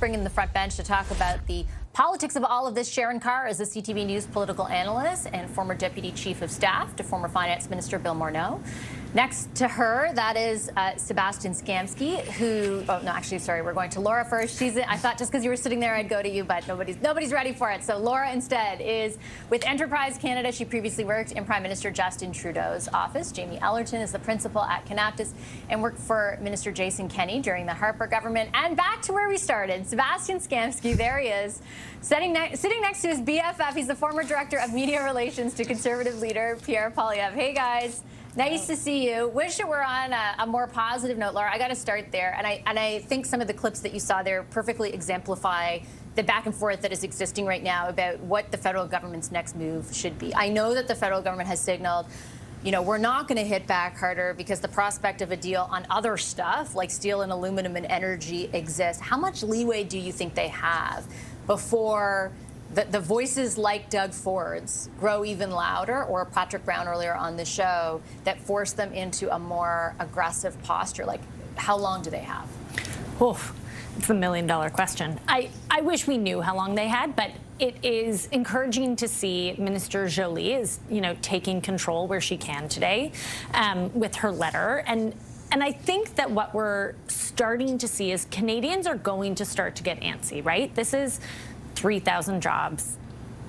bring in the front bench to talk about the politics of all of this. Sharon Carr is the CTV News political analyst and former deputy chief of staff to former finance minister Bill Morneau. Next to her, that is Sebastian Skamsky, who, oh, no, actually, sorry, we're going to Laura first. I thought just because you were sitting there, I'd go to you, but nobody's ready for it. So Laura instead is with Enterprise Canada. She previously worked in Prime Minister Justin Trudeau's office. Jamie Ellerton is the principal at Canaptus and worked for Minister Jason Kenney during the Harper government. And back to where we started, Sebastian Skamsky, there he is, sitting next to his BFF. He's the former director of media relations to Conservative leader Pierre Poilievre. Hey, guys. Nice to see you. Wish it were on a more positive note, Laura. I got to start there. And I think some of the clips that you saw there perfectly exemplify the back and forth that is existing right now about what the federal government's next move should be. I know that the federal government has signaled, you know, we're not going to hit back harder because the prospect of a deal on other stuff like steel and aluminum and energy exists. How much leeway do you think they have before the voices like Doug Ford's grow even louder, or Patrick Brown earlier on the show, that force them into a more aggressive posture? Like, how long do they have? Oof, it's the million-dollar question. I wish we knew how long they had, but it is encouraging to see Minister Joly is, you know, taking control where she can today with her letter. And I think that what we're starting to see is Canadians are going to start to get antsy, right? This is 3,000 jobs.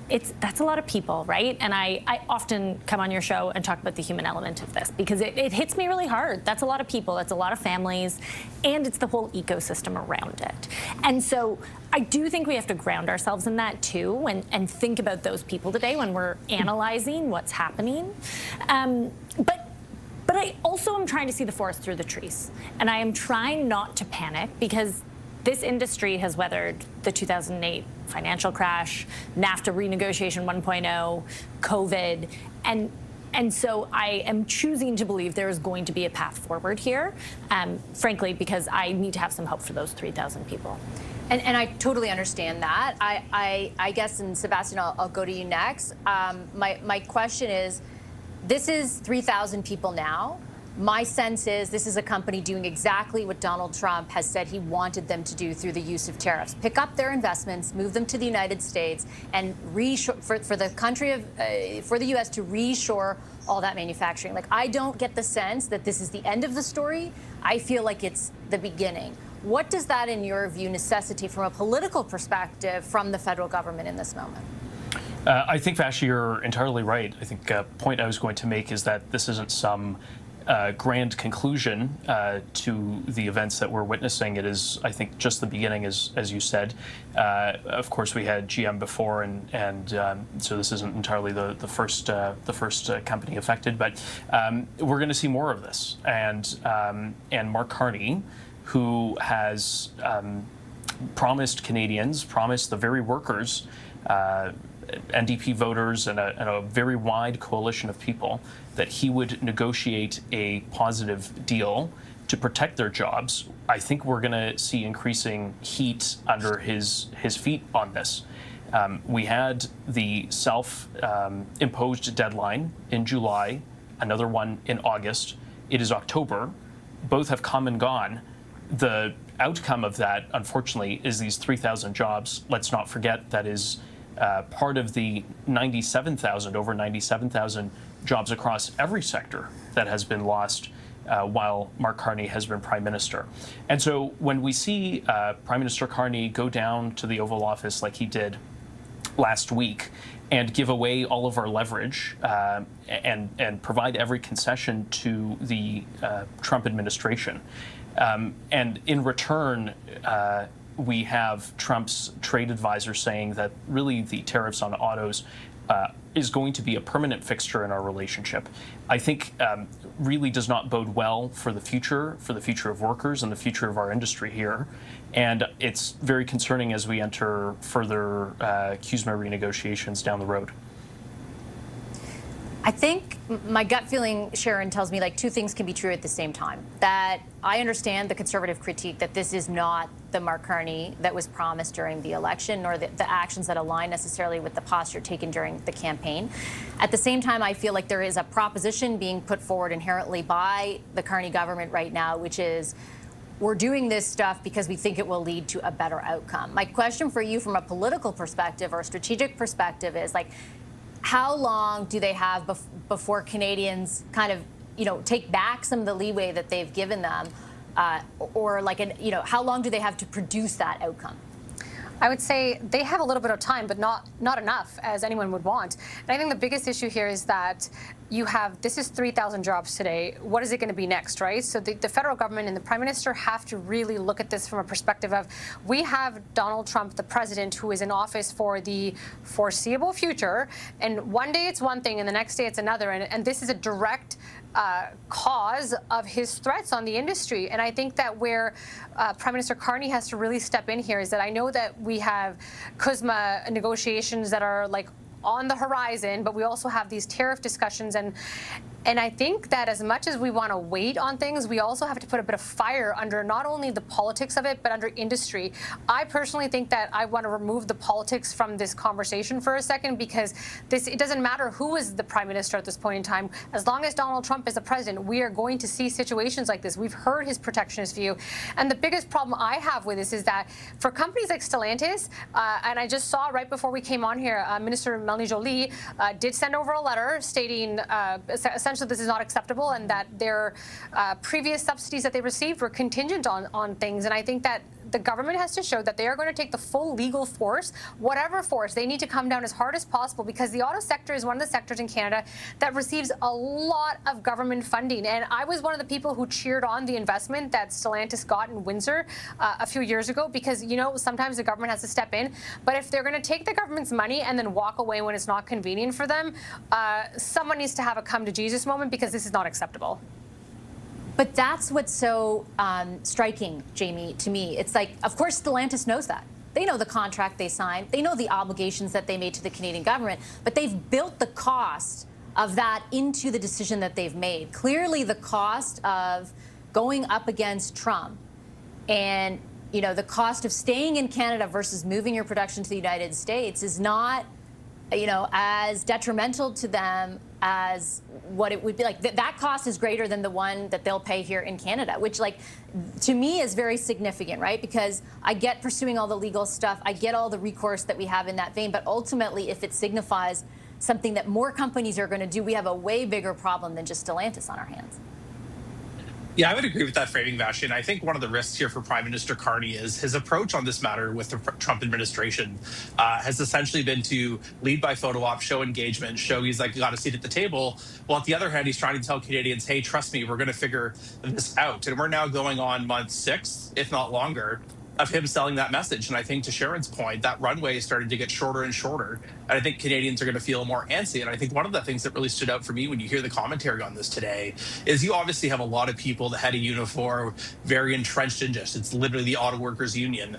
That's a lot of people, right? And I often come on your show and talk about the human element of this because it hits me really hard. That's a lot of people, that's a lot of families, and it's the whole ecosystem around it. And so I do think we have to ground ourselves in that too and think about those people today when we're analyzing what's happening. But I also am trying to see the forest through the trees. And I am trying not to panic because this industry has weathered the 2008 financial crash, NAFTA renegotiation 1.0, COVID, and so I am choosing to believe there is going to be a path forward here, frankly, because I need to have some hope for those 3,000 people. And I totally understand that. I guess, and Sebastian, I'll go to you next. My question is, this is 3,000 people now. My sense is this is a company doing exactly what Donald Trump has said he wanted them to do through the use of tariffs. Pick up their investments, move them to the United States, and for the U.S. to reshore all that manufacturing. Like, I don't get the sense that this is the end of the story. I feel like it's the beginning. What does that, in your view, necessitate from a political perspective from the federal government in this moment? I think, Vash, you're entirely right. I think a point I was going to make is that this isn't some grand conclusion to the events that we're witnessing. It is, I think, just the beginning, as you said. Of course, we had GM before, and so this isn't entirely the first company affected. But we're going to see more of this. And Mark Carney, who has promised Canadians, promised the very workers, NDP voters, and a very wide coalition of people that he would negotiate a positive deal to protect their jobs. I think we're going to see increasing heat under his feet on this. We had the self-imposed deadline in July, another one in August. It is October. Both have come and gone. The outcome of that, unfortunately, is these 3,000 jobs. Let's not forget that is part of the over 97,000 jobs across every sector that has been lost while Mark Carney has been Prime Minister. And so when we see Prime Minister Carney go down to the Oval Office like he did last week and give away all of our leverage and provide every concession to the Trump administration, and in return, we have Trump's trade advisor saying that really the tariffs on autos is going to be a permanent fixture in our relationship. I think really does not bode well for the future of workers and the future of our industry here. And it's very concerning as we enter further CUSMA renegotiations down the road. I think my gut feeling, Sharon, tells me like two things can be true at the same time. That I understand the conservative critique that this is not the Mark Carney that was promised during the election, nor the actions that align necessarily with the posture taken during the campaign. At the same time, I feel like there is a proposition being put forward inherently by the Carney government right now, which is we're doing this stuff because we think it will lead to a better outcome. My question for you from a political perspective or a strategic perspective is, like, how long do they have before Canadians kind of, take back some of the leeway that they've given them, or like, how long do they have to produce that outcome? I would say they have a little bit of time, but not enough, as anyone would want. And I think the biggest issue here is that this is 3,000 jobs today. What is it going to be next, right? So the federal government and the Prime Minister have to really look at this from a perspective of, we have Donald Trump, the president, who is in office for the foreseeable future, and one day it's one thing and the next day it's another, and this is a direct cause of his threats on the industry. And I think that where Prime Minister Carney has to really step in here is that I know that we have CUSMA negotiations that are like on the horizon, but we also have these tariff discussions, and I think that as much as we want to wait on things, we also have to put a bit of fire under not only the politics of it, but under industry. I personally think that I want to remove the politics from this conversation for a second, because it doesn't matter who is the Prime Minister at this point in time. As long as Donald Trump is the president, we are going to see situations like this. We've heard his protectionist view. And the biggest problem I have with this is that for companies like Stellantis, and I just saw right before we came on here, Minister Melanie Joly did send over a letter stating essentially this is not acceptable, and that their previous subsidies that they received were contingent on things. And I think that the government has to show that they are going to take the full legal force, whatever force. They need to come down as hard as possible, because the auto sector is one of the sectors in Canada that receives a lot of government funding. And I was one of the people who cheered on the investment that Stellantis got in Windsor a few years ago, because, sometimes the government has to step in. But if they're going to take the government's money and then walk away when it's not convenient for them, someone needs to have a come to Jesus moment, because this is not acceptable. But that's what's so striking, Jamie, to me. It's like, of course, Stellantis knows that. They know the contract they signed. They know the obligations that they made to the Canadian government. But they've built the cost of that into the decision that they've made. Clearly, the cost of going up against Trump and, the cost of staying in Canada versus moving your production to the United States is not, as detrimental to them as what it would be. Like, that cost is greater than the one that they'll pay here in Canada, which, like, to me is very significant, right? Because I get pursuing all the legal stuff, I get all the recourse that we have in that vein, but ultimately, if it signifies something that more companies are going to do, we have a way bigger problem than just Stellantis on our hands. Yeah, I would agree with that framing, Vashti. And I think one of the risks here for Prime Minister Carney is his approach on this matter with the Trump administration has essentially been to lead by photo op, show engagement, show he's like got a seat at the table. While on the other hand, he's trying to tell Canadians, hey, trust me, we're going to figure this out. And we're now going on month 6, if not longer, of him selling that message. And I think, to Sharon's point, that runway is starting to get shorter and shorter. And I think Canadians are going to feel more antsy. And I think one of the things that really stood out for me when you hear the commentary on this today is you obviously have a lot of people, the head of Unifor, very entrenched in just, it's literally the Auto Workers Union.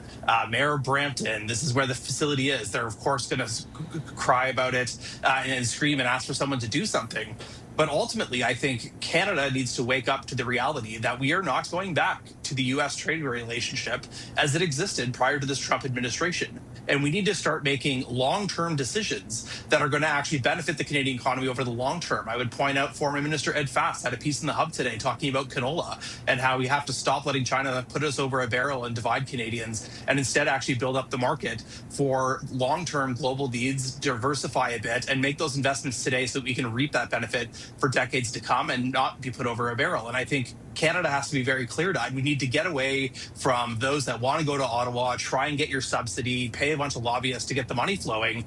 Mayor Brampton, this is where the facility is. They're, of course, going to cry about it and scream and ask for someone to do something. But ultimately, I think Canada needs to wake up to the reality that we are not going back to the U.S. trade relationship as it existed prior to this Trump administration. And we need to start making long-term decisions that are going to actually benefit the Canadian economy over the long term. I would point out former Minister Ed Fast had a piece in the Hub today talking about canola and how we have to stop letting China put us over a barrel and divide Canadians, and instead actually build up the market for long-term global needs, diversify a bit, and make those investments today so that we can reap that benefit for decades to come and not be put over a barrel. And I think Canada has to be very clear-eyed. We need to get away from those that want to go to Ottawa, try and get your subsidy, pay a bunch of lobbyists to get the money flowing,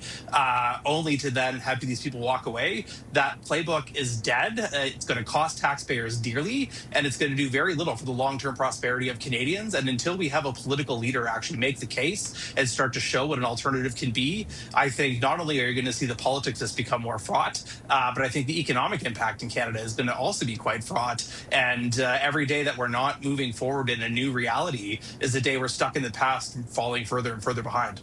only to then have these people walk away. That playbook is dead. It's going to cost taxpayers dearly, and it's going to do very little for the long-term prosperity of Canadians. And until we have a political leader actually make the case and start to show what an alternative can be, I think not only are you going to see the politics just become more fraught, but I think the economic impact in Canada is going to also be quite fraught. And every day that we're not moving forward in a new reality is the day we're stuck in the past, falling further and further behind.